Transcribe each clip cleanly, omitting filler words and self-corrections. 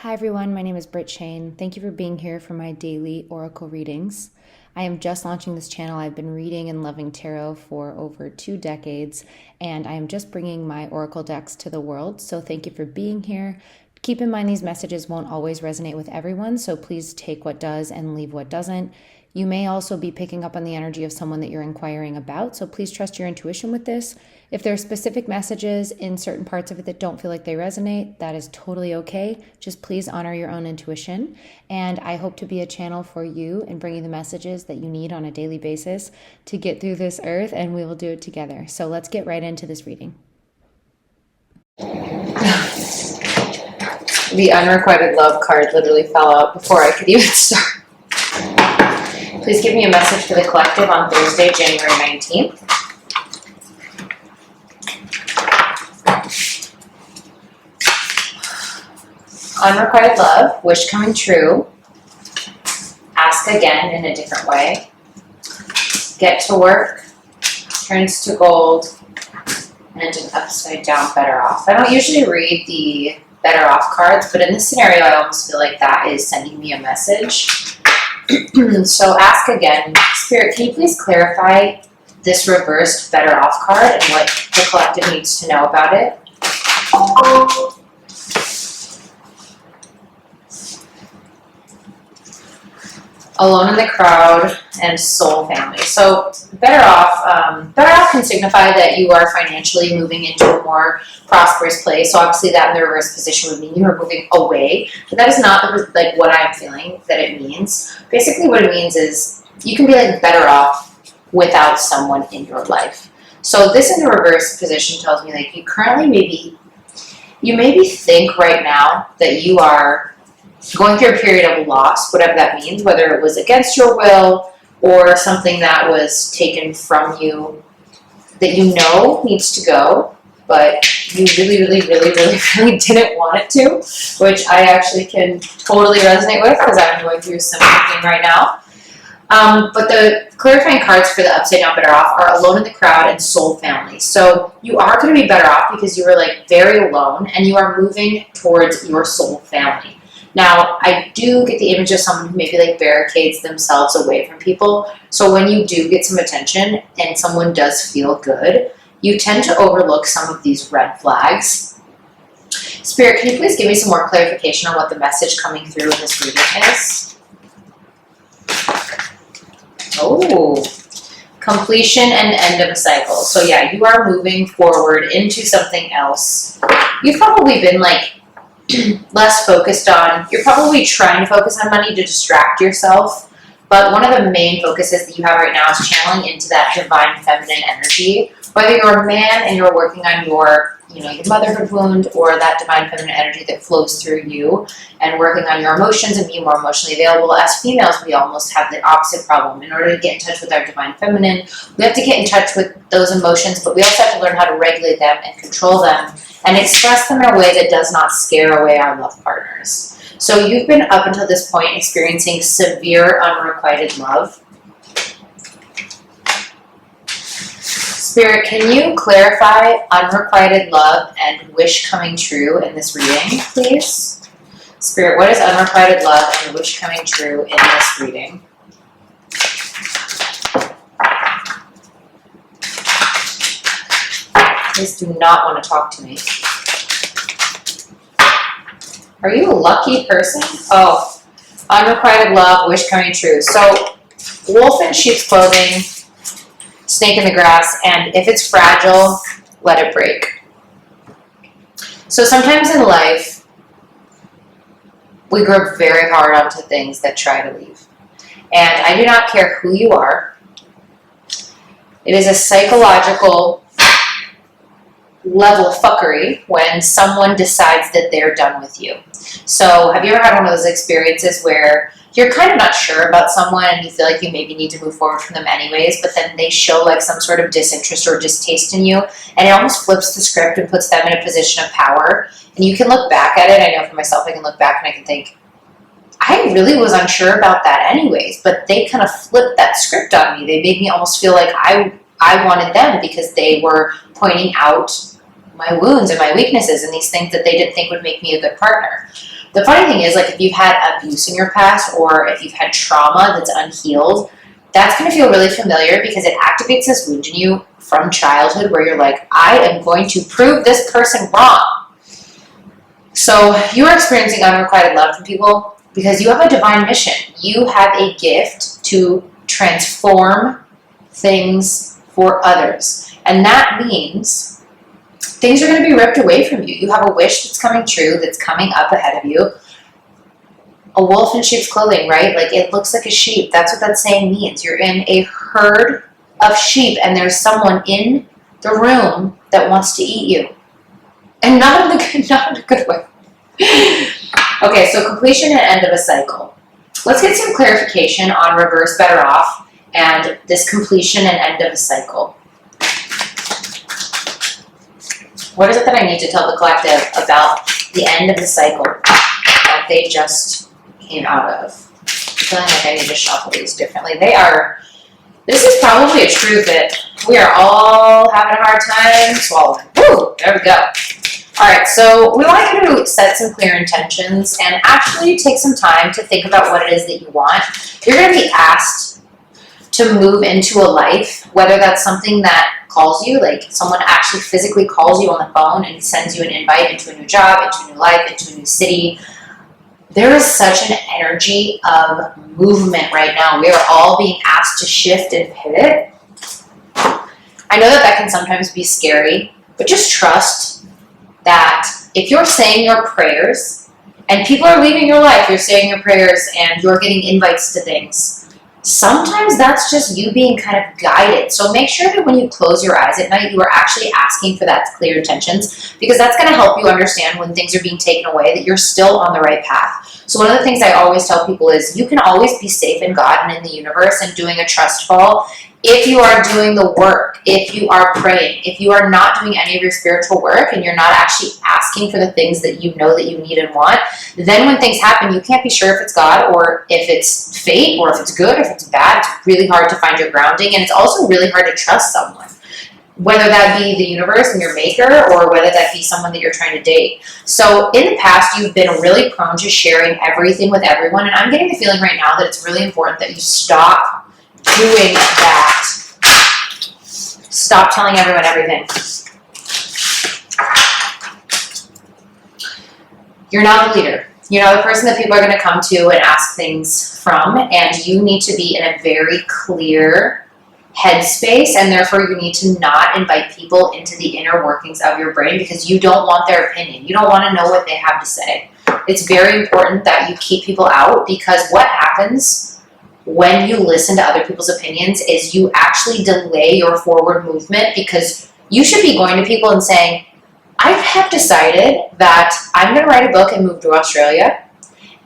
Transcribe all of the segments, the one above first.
Hi everyone, my name is Britt Shane. Thank you for being here for my daily oracle readings. I am just launching this channel. I've been reading and loving tarot for over 2 decades, and I am just bringing my oracle decks to the world. So thank you for being here. Keep in mind these messages won't always resonate with everyone, so please take what does and leave what doesn't. You may also be picking up on the energy of someone that you're inquiring about, so please trust your intuition with this. If there are specific messages in certain parts of it that don't feel like they resonate, that is totally okay. Just please honor your own intuition. And I hope to be a channel for you in bringing the messages that you need on a daily basis to get through this earth, and we will do it together. So let's get right into this reading. The unrequited love card literally fell out before I could even start. Please give me a message for the collective on Thursday, January 19th. Unrequited love, wish coming true, ask again in a different way, get to work, turns to gold, and an upside down better off. I don't usually read the better off cards, but in this scenario I almost feel like that is sending me a message. So ask again. Spirit, can you please clarify this reversed better off card and what the collective needs to know about it? Alone in the crowd and soul family. So better off can signify that you are financially moving into a more prosperous place. So obviously that in the reverse position would mean you are moving away, but that is not like what I'm feeling that it means. Basically what it means is you can be like better off without someone in your life. So this in the reverse position tells me like you maybe think right now that you are going through a period of loss, whatever that means, whether it was against your will or something that was taken from you that you know needs to go, but you really didn't want it to, which I actually can totally resonate with because I'm going through a similar thing right now. But the clarifying cards for the upside down better off are alone in the crowd and soul family. So you are going to be better off because you were like very alone and you are moving towards your soul family. Now, I do get the image of someone who maybe like barricades themselves away from people. So when you do get some attention and someone does feel good, you tend to overlook some of these red flags. Spirit, can you please give me some more clarification on what the message coming through in this reading is? Oh, completion and end of a cycle. So yeah, you are moving forward into something else. You've probably been like less focused on, you're probably trying to focus on money to distract yourself, but one of the main focuses that you have right now is channeling into that divine feminine energy. Whether you're a man and you're working on your motherhood wound, or that divine feminine energy that flows through you and working on your emotions and being more emotionally available. As females, we almost have the opposite problem. In order to get in touch with our divine feminine, we have to get in touch with those emotions, but we also have to learn how to regulate them and control them and express them in a way that does not scare away our love partners. So you've been up until this point experiencing severe unrequited love. Spirit, can you clarify unrequited love and wish coming true in this reading, please? Spirit, what is unrequited love and wish coming true in this reading? Please do not want to talk to me. Are you a lucky person? Oh, unrequited love, wish coming true. So, wolf in sheep's clothing, snake in the grass, and if it's fragile, let it break. So sometimes in life, we grip very hard onto things that try to leave. And I do not care who you are. It is a psychological level fuckery when someone decides that they're done with you. So have you ever had one of those experiences where you're kind of not sure about someone and you feel like you maybe need to move forward from them anyways, but then they show like some sort of disinterest or distaste in you, and it almost flips the script and puts them in a position of power. And you can look back at it. I know for myself, I can look back and I can think, I really was unsure about that anyways, but they kind of flipped that script on me. They made me almost feel like I wanted them because they were pointing out my wounds and my weaknesses and these things that they didn't think would make me a good partner. The funny thing is, like, if you've had abuse in your past or if you've had trauma that's unhealed, that's going to feel really familiar because it activates this wound in you from childhood where you're like, I am going to prove this person wrong. So you are experiencing unrequited love from people because you have a divine mission. You have a gift to transform things for others. And that means things are going to be ripped away from you. You have a wish that's coming true, that's coming up ahead of you. A wolf in sheep's clothing, right? Like, it looks like a sheep. That's what that saying means. You're in a herd of sheep and there's someone in the room that wants to eat you. And not in a good way. Okay, so completion and end of a cycle. Let's get some clarification on reverse better off and this completion and end of a cycle. What is it that I need to tell the collective about the end of the cycle that they just came out of? I'm feeling like I need to shuffle these differently. This is probably a truth that we are all having a hard time swallowing. Woo, there we go. All right, so we want you to set some clear intentions and actually take some time to think about what it is that you want. You're going to be asked to move into a life, whether that's something that calls you, like someone actually physically calls you on the phone and sends you an invite into a new job, into a new life, into a new city. There is such an energy of movement right now. We are all being asked to shift and pivot. I know that can sometimes be scary, but just trust that if you're saying your prayers and people are leaving your life, you're saying your prayers and you're getting invites to things, sometimes that's just you being kind of guided. So make sure that when you close your eyes at night, you are actually asking for that clear intentions, because that's going to help you understand when things are being taken away that you're still on the right path. So one of the things I always tell people is you can always be safe in God and in the universe and doing a trust fall if you are doing the work, if you are praying, if you are not doing any of your spiritual work and you're not actually asking for the things that you know that you need and want, then when things happen, you can't be sure if it's God or if it's fate or if it's good or if it's bad. It's really hard to find your grounding, and it's also really hard to trust someone, whether that be the universe and your maker or whether that be someone that you're trying to date. So in the past, you've been really prone to sharing everything with everyone, and I'm getting the feeling right now that it's really important that you stop doing that. Stop telling everyone everything. You're not a leader. You're not the person that people are going to come to and ask things from, and you need to be in a very clear headspace, and therefore you need to not invite people into the inner workings of your brain because you don't want their opinion. You don't want to know what they have to say. It's very important that you keep people out, because what happens when you listen to other people's opinions is you actually delay your forward movement, because you should be going to people and saying, I have decided that I'm going to write a book and move to Australia,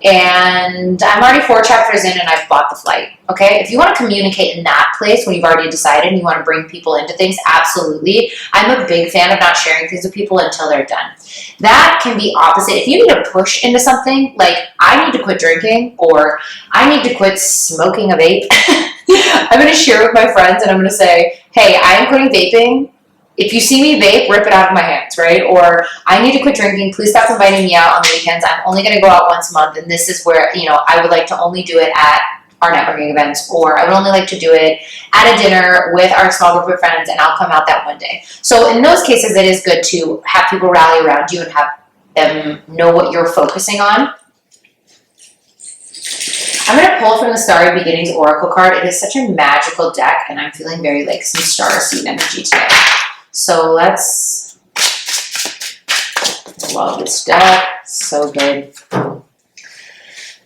and I'm already 4 chapters in and I've bought the flight. Okay, if you want to communicate in that place when you've already decided and you want to bring people into things, absolutely. I'm a big fan of not sharing things with people until they're done. That can be opposite. If you need to push into something, like I need to quit drinking or I need to quit smoking a vape, I'm going to share with my friends and I'm going to say, hey, I am quitting vaping. If you see me vape, rip it out of my hands, right? Or I need to quit drinking. Please stop inviting me out on the weekends. I'm only going to go out once a month, and this is where, I would like to only do it at our networking events, or I would only like to do it at a dinner with our small group of friends, and I'll come out that one day. So in those cases, it is good to have people rally around you and have them know what you're focusing on. I'm going to pull from the Starry Beginnings Oracle card. It is such a magical deck, and I'm feeling very like some star seed energy today. So let's love this deck. So good.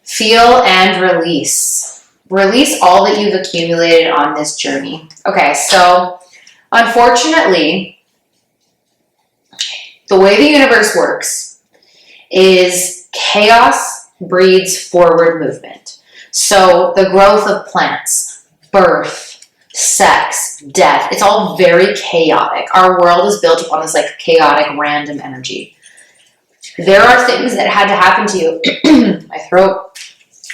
Feel and release. Release all that you've accumulated on this journey. Okay, so unfortunately, the way the universe works is chaos breeds forward movement. So the growth of plants, birth, sex, death, it's all very chaotic. Our world is built upon this like chaotic random energy. There are things that had to happen to you. My throat.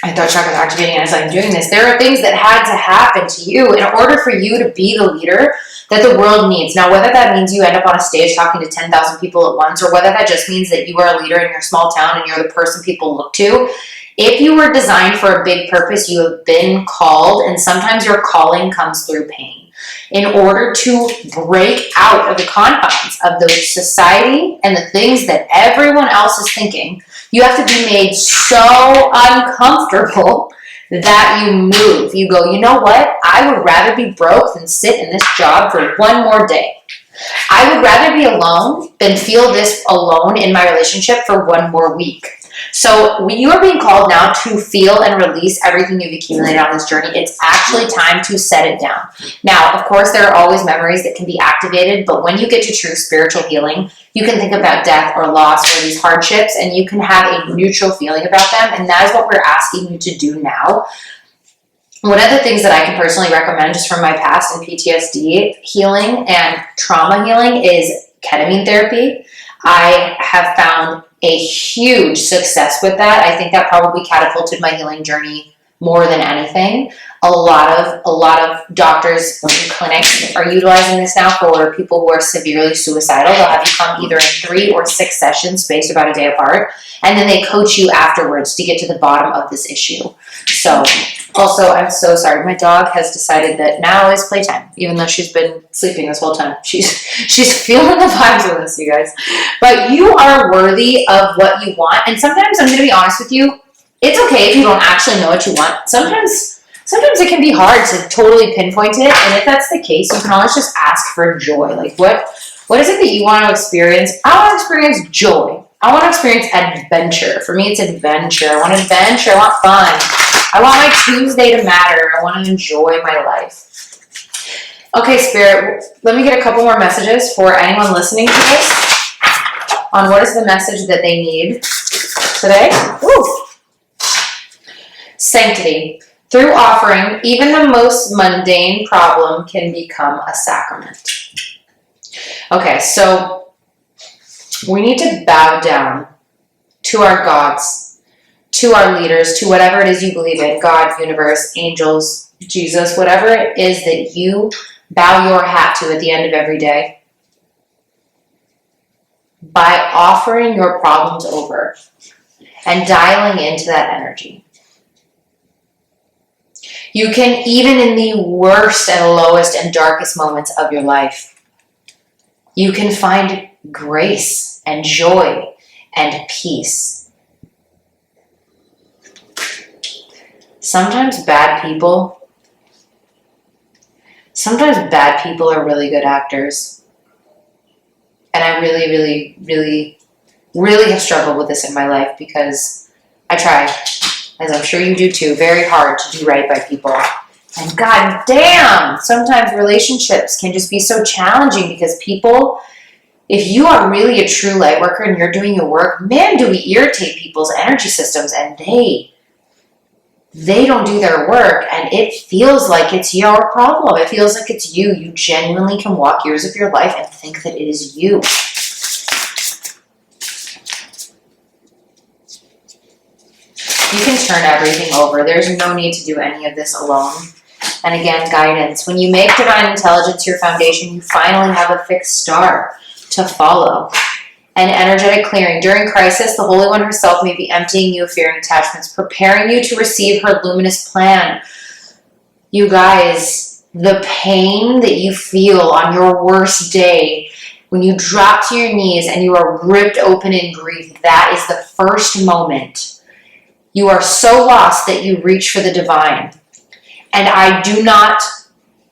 I thought chakras activating as I'm doing this. There are things that had to happen to you in order for you to be the leader that the world needs. Now, whether that means you end up on a stage talking to 10,000 people at once, or whether that just means that you are a leader in your small town and you're the person people look to, if you were designed for a big purpose, you have been called, and sometimes your calling comes through pain. In order to break out of the confines of the society and the things that everyone else is thinking, you have to be made so uncomfortable that you move. You go, you know what? I would rather be broke than sit in this job for one more day. I would rather be alone than feel this alone in my relationship for one more week. So when you are being called now to feel and release everything you've accumulated on this journey, it's actually time to set it down. Now, of course, there are always memories that can be activated, but when you get to true spiritual healing, you can think about death or loss or these hardships, and you can have a neutral feeling about them, and that is what we're asking you to do now. One of the things that I can personally recommend just from my past in PTSD healing and trauma healing is ketamine therapy. I have found a huge success with that. I think that probably catapulted my healing journey more than anything. A lot of doctors and clinics are utilizing this now for people who are severely suicidal. They'll have you come either in 3 or 6 sessions spaced about a day apart, and then they coach you afterwards to get to the bottom of this issue. So, also, I'm so sorry. My dog has decided that now is playtime, even though she's been sleeping this whole time. She's feeling the vibes with us, you guys. But you are worthy of what you want, and sometimes I'm going to be honest with you. It's okay if you don't actually know what you want. Sometimes it can be hard to totally pinpoint it, and if that's the case, you can always just ask for joy. Like, what is it that you want to experience? I want to experience joy. I want to experience adventure. For me, it's adventure. I want adventure. I want fun. I want my Tuesday to matter. I want to enjoy my life. Okay, Spirit, let me get a couple more messages for anyone listening to this on what is the message that they need today. Woo! Sanctity. Through offering, even the most mundane problem can become a sacrament. Okay, so we need to bow down to our gods, to our leaders, to whatever it is you believe in, God, universe, angels, Jesus, whatever it is that you bow your hat to at the end of every day. By offering your problems over and dialing into that energy. You can, even in the worst and lowest and darkest moments of your life, you can find grace and joy and peace. Sometimes bad people are really good actors. And I really have struggled with this in my life because I try, as I'm sure you do too, very hard to do right by people. And god damn, sometimes relationships can just be so challenging because people, if you are really a true light worker and you're doing your work, man, do we irritate people's energy systems, and they don't do their work, and it feels like it's your problem. It feels like it's you. You genuinely can walk years of your life and think that it is you. You can turn everything over. There's no need to do any of this alone. And again, guidance. When you make divine intelligence your foundation, you finally have a fixed star to follow. And energetic clearing. During crisis, the Holy One herself may be emptying you of fear and attachments, preparing you to receive her luminous plan. You guys, the pain that you feel on your worst day, when you drop to your knees and you are ripped open in grief, that is the first moment. You are so lost that you reach for the divine. And I do not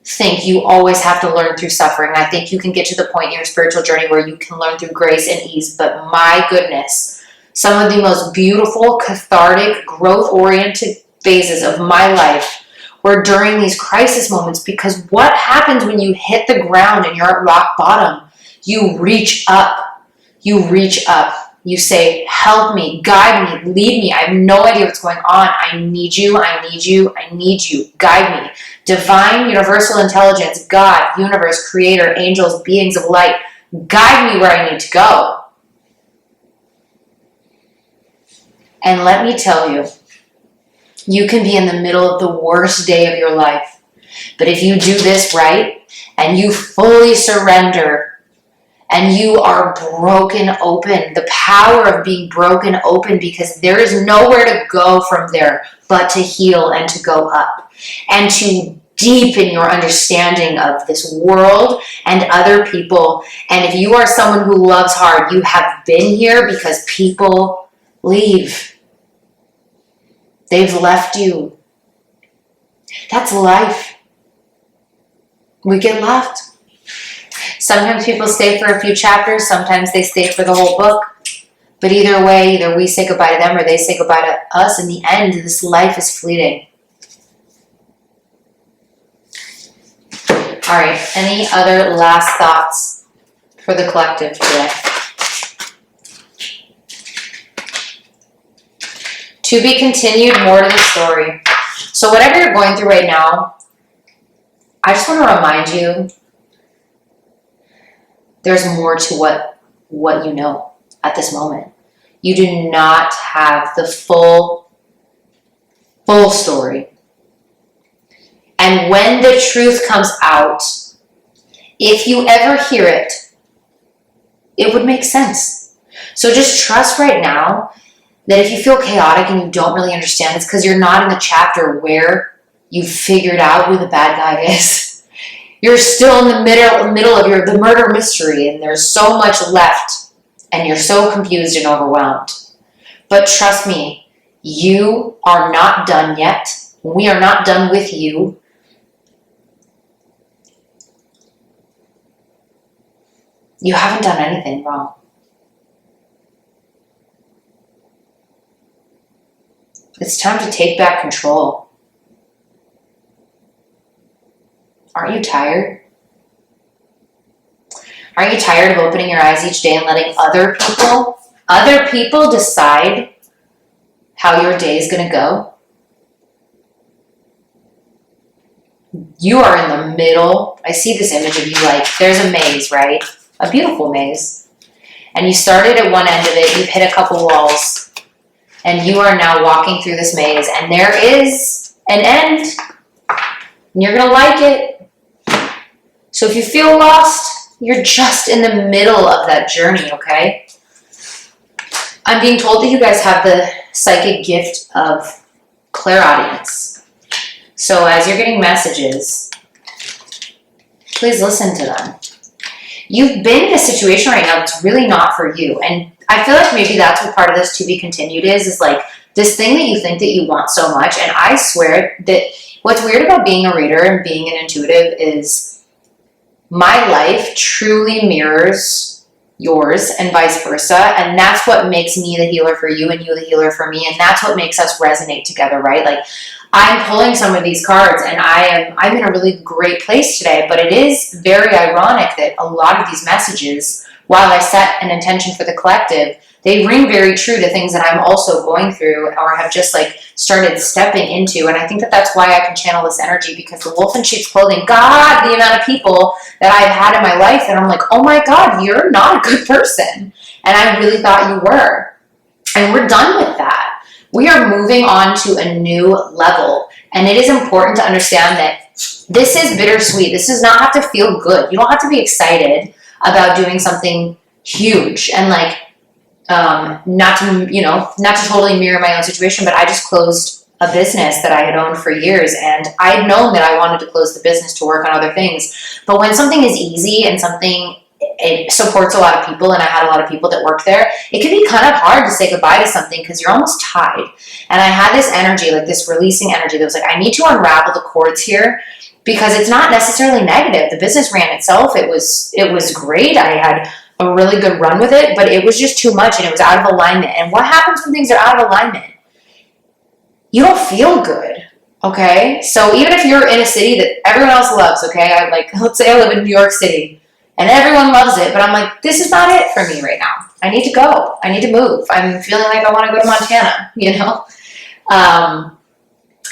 think you always have to learn through suffering. I think you can get to the point in your spiritual journey where you can learn through grace and ease. But my goodness, some of the most beautiful, cathartic, growth-oriented phases of my life were during these crisis moments, because what happens when you hit the ground and you're at rock bottom? You reach up. You reach up. You say, help me, guide me, lead me. I have no idea what's going on. I need you, I need you, I need you. Guide me. Divine, universal intelligence, God, universe, creator, angels, beings of light, guide me where I need to go. And let me tell you, You can be in the middle of the worst day of your life. But if you do this right and you fully surrender and you are broken open, the power of being broken open, because there is nowhere to go from there but to heal and to go up and to deepen your understanding of this world and other people. And if you are someone who loves hard, you have been here because people leave. They've left you. That's life. We get left. Sometimes people stay for a few chapters, sometimes they stay for the whole book. But either way, either we say goodbye to them or they say goodbye to us. In the end, this life is fleeting. All right, any other last thoughts for the collective today? To be continued, more to the story. So whatever you're going through right now, I just want to remind you, there's more to what you know at this moment. You do not have the full story. And when the truth comes out, if you ever hear it, it would make sense. So just trust right now that if you feel chaotic and you don't really understand, it's because you're not in the chapter where you figured out who the bad guy is. You're still in the middle of the murder mystery, and there's so much left, and you're so confused and overwhelmed. But trust me, you are not done yet. We are not done with you. You haven't done anything wrong. It's time to take back control. Aren't you tired? Aren't you tired of opening your eyes each day and letting other people decide how your day is going to go? You are in the middle. I see this image of you like, there's a maze, right? A beautiful maze. And you started at one end of it, you've hit a couple walls, and you are now walking through this maze, and there is an end, and you're going to like it. So if you feel lost, you're just in the middle of that journey, okay? I'm being told that you guys have the psychic gift of clairaudience. So as you're getting messages, please listen to them. You've been in a situation right now that's really not for you. And I feel like maybe that's what part of this to be continued is like this thing that you think that you want so much. And I swear that what's weird about being a reader and being an intuitive is my life truly mirrors yours and vice versa. And that's what makes me the healer for you and you the healer for me. And that's what makes us resonate together, right? Like I'm pulling some of these cards and I'm in a really great place today, but it is very ironic that a lot of these messages, while I set an intention for the collective, they ring very true to things that I'm also going through or have just like started stepping into. And I think that that's why I can channel this energy, because the wolf in sheep's clothing, God, the amount of people that I've had in my life that I'm like, oh my God, you're not a good person. And I really thought you were. And we're done with that. We are moving on to a new level. And it is important to understand that this is bittersweet. This does not have to feel good. You don't have to be excited about doing something huge and like, not to totally mirror my own situation, but I just closed a business that I had owned for years, and I had known that I wanted to close the business to work on other things. But when something is easy and it supports a lot of people, and I had a lot of people that worked there, it can be kind of hard to say goodbye to something because you're almost tied. And I had this energy, like this releasing energy that was like, I need to unravel the cords here, because it's not necessarily negative. The business ran itself. It was great. I had a really good run with it, but it was just too much and it was out of alignment. And what happens when things are out of alignment? You don't feel good, okay? So even if you're in a city that everyone else loves, okay? Let's say I live in New York City and everyone loves it, but I'm like, this is not it for me right now. I need to go. I need to move. I'm feeling like I want to go to Montana, you know?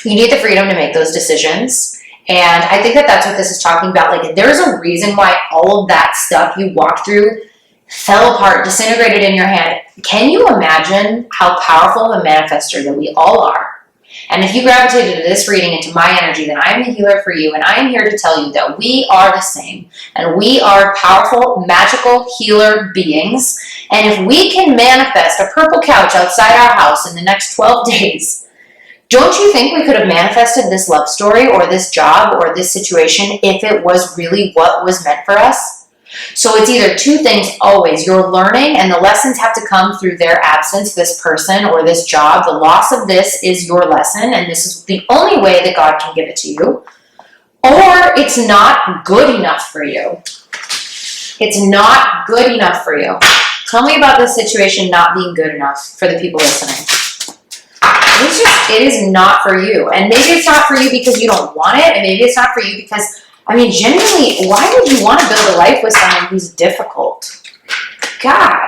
You need the freedom to make those decisions. And I think that that's what this is talking about. Like, there's a reason why all of that stuff you walked through fell apart, disintegrated in your hand. Can you imagine how powerful of a manifester that we all are? And if you gravitated to this reading into my energy, then I am the healer for you. And I am here to tell you that we are the same. And we are powerful, magical healer beings. And if we can manifest a purple couch outside our house in the next 12 days, don't you think we could have manifested this love story or this job or this situation if it was really what was meant for us? So it's either two things always. You're learning and the lessons have to come through their absence, this person or this job. The loss of this is your lesson, and this is the only way that God can give it to you. Or it's not good enough for you. It's not good enough for you. Tell me about this situation not being good enough for the people listening. It is not for you. And maybe it's not for you because you don't want it, and maybe it's not for you because, genuinely, why would you want to build a life with someone who's difficult? God,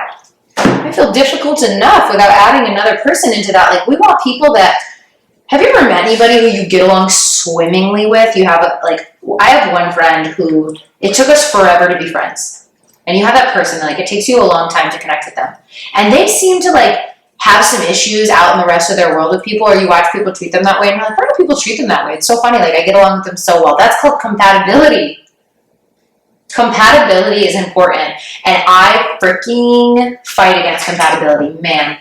I feel difficult enough without adding another person into that. Like, we want people that, have you ever met anybody who you get along swimmingly with? I have one friend who, it took us forever to be friends. And you have that person, it takes you a long time to connect with them. And they seem to, have some issues out in the rest of their world with people, or you watch people treat them that way, and you're like, why do people treat them that way? It's so funny, I get along with them so well. That's called compatibility. Compatibility is important, and I freaking fight against compatibility, man.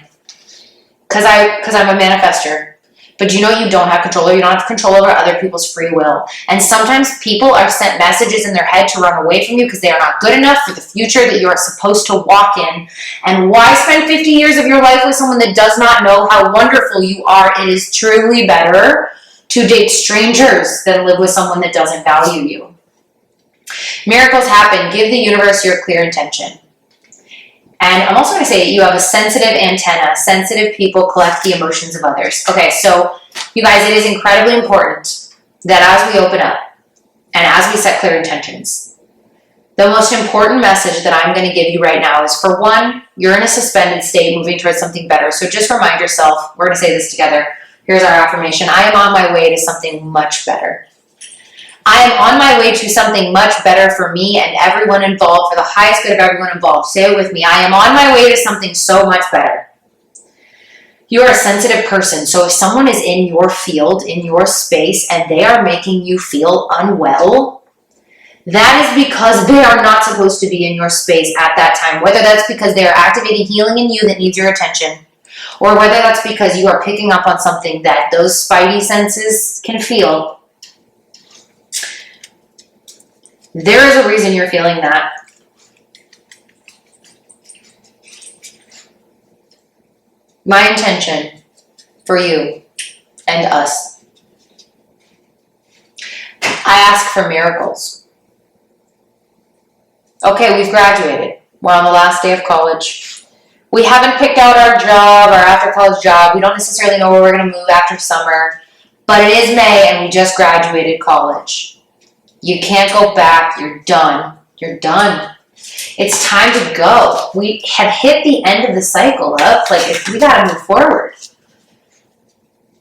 Because I'm a manifester. But you don't have control, or you don't have control over other people's free will. And sometimes people are sent messages in their head to run away from you because they are not good enough for the future that you are supposed to walk in. And why spend 50 years of your life with someone that does not know how wonderful you are? It is truly better to date strangers than live with someone that doesn't value you. Miracles happen. Give the universe your clear intention. And I'm also going to say you have a sensitive antenna. Sensitive people collect the emotions of others. Okay, so you guys, it is incredibly important that as we open up and as we set clear intentions, the most important message that I'm going to give you right now is, for one, you're in a suspended state moving towards something better. So just remind yourself, we're going to say this together. Here's our affirmation. I am on my way to something much better. I am on my way to something much better for me and everyone involved, for the highest good of everyone involved. Say it with me. I am on my way to something so much better. You are a sensitive person. So if someone is in your field, in your space, and they are making you feel unwell, that is because they are not supposed to be in your space at that time. Whether that's because they are activating healing in you that needs your attention, or whether that's because you are picking up on something that those spidey senses can feel. There is a reason you're feeling that. My intention for you and us. I ask for miracles. Okay, we've graduated. We're on the last day of college. We haven't picked out our job, our after college job. We don't necessarily know where we're going to move after summer. But it is May and we just graduated college. You can't go back. You're done. You're done. It's time to go. We have hit the end of the cycle up. We got to move forward.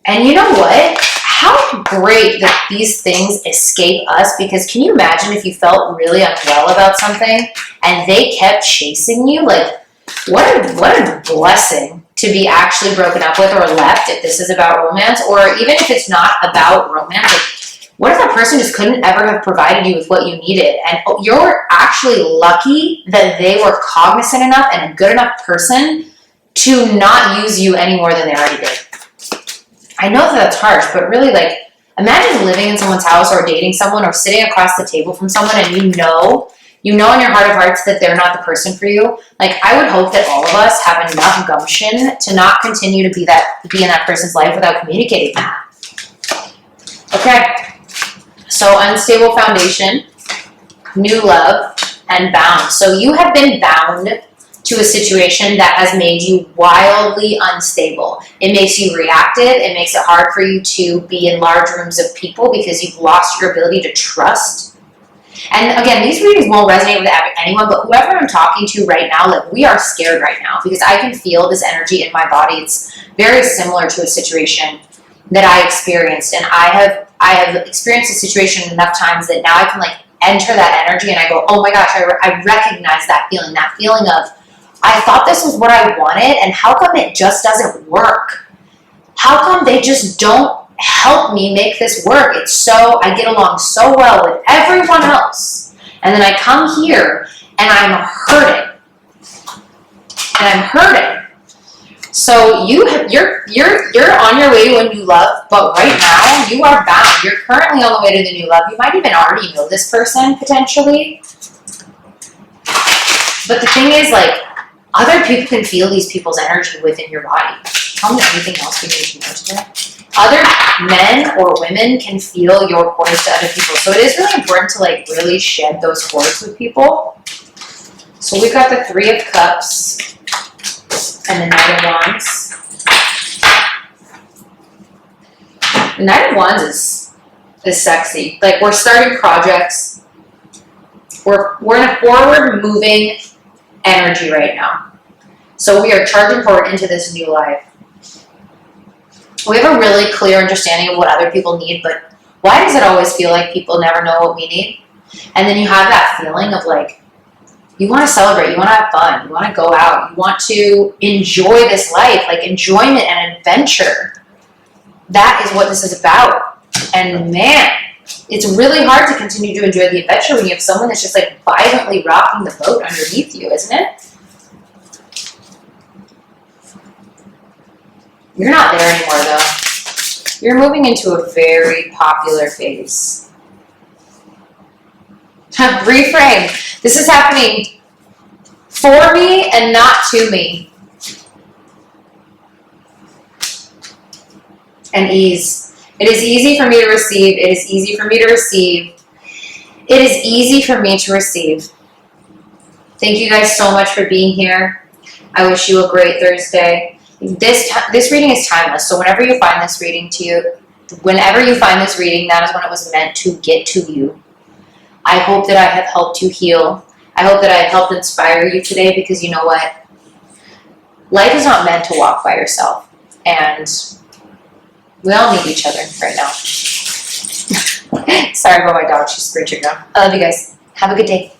And you know what? How great that these things escape us, because can you imagine if you felt really unwell about something and they kept chasing you? What a blessing to be actually broken up with or left, if this is about romance, or even if it's not about romance. What if that person just couldn't ever have provided you with what you needed? And you're actually lucky that they were cognizant enough and a good enough person to not use you any more than they already did. I know that that's harsh, but really, imagine living in someone's house or dating someone or sitting across the table from someone and you know in your heart of hearts that they're not the person for you. I would hope that all of us have enough gumption to not continue to be in that person's life without communicating that. Okay. So unstable foundation, new love, and bound. So you have been bound to a situation that has made you wildly unstable. It makes you reactive. It makes it hard for you to be in large rooms of people because you've lost your ability to trust. And again, these readings won't resonate with anyone, but whoever I'm talking to right now, we are scared right now because I can feel this energy in my body. It's very similar to a situation that I experienced, and I have experienced a situation enough times that now I can enter that energy and I go, oh my gosh, I recognize that feeling of, I thought this was what I wanted, and how come it just doesn't work? How come they just don't help me make this work. I get along so well with everyone else. And then I come here and I'm hurting. So you're on your way to a new love, but right now you are bound. You're currently on the way to the new love. You might even already know this person potentially. But the thing is, like, other people can feel these people's energy within your body. Tell me anything else we need to know today. Other men or women can feel your cords to other people. So it is really important to, like, really shed those cords with people. So we've got the Three of Cups and the Knight of Wands. The Knight of Wands is sexy. Like, we're starting projects. We're in a forward moving energy right now. So we are charging forward into this new life. We have a really clear understanding of what other people need, but why does it always feel like people never know what we need? And then you have that feeling of, like, you want to celebrate, you want to have fun, you want to go out, you want to enjoy this life, like enjoyment and adventure. That is what this is about. And man, it's really hard to continue to enjoy the adventure when you have someone that's just, like, violently rocking the boat underneath you, isn't it? You're not there anymore, though. You're moving into a very popular phase. Reframe. This is happening for me and not to me. And ease. It is easy for me to receive. It is easy for me to receive. It is easy for me to receive. Thank you guys so much for being here. I wish you a great Thursday. This reading is timeless. So whenever you find this reading, that is when it was meant to get to you. I hope that I have helped you heal. I hope that I have helped inspire you today, because you know what? Life is not meant to walk by yourself. And we all need each other right now. Sorry about my dog. She's screeching now. I love you guys. Have a good day.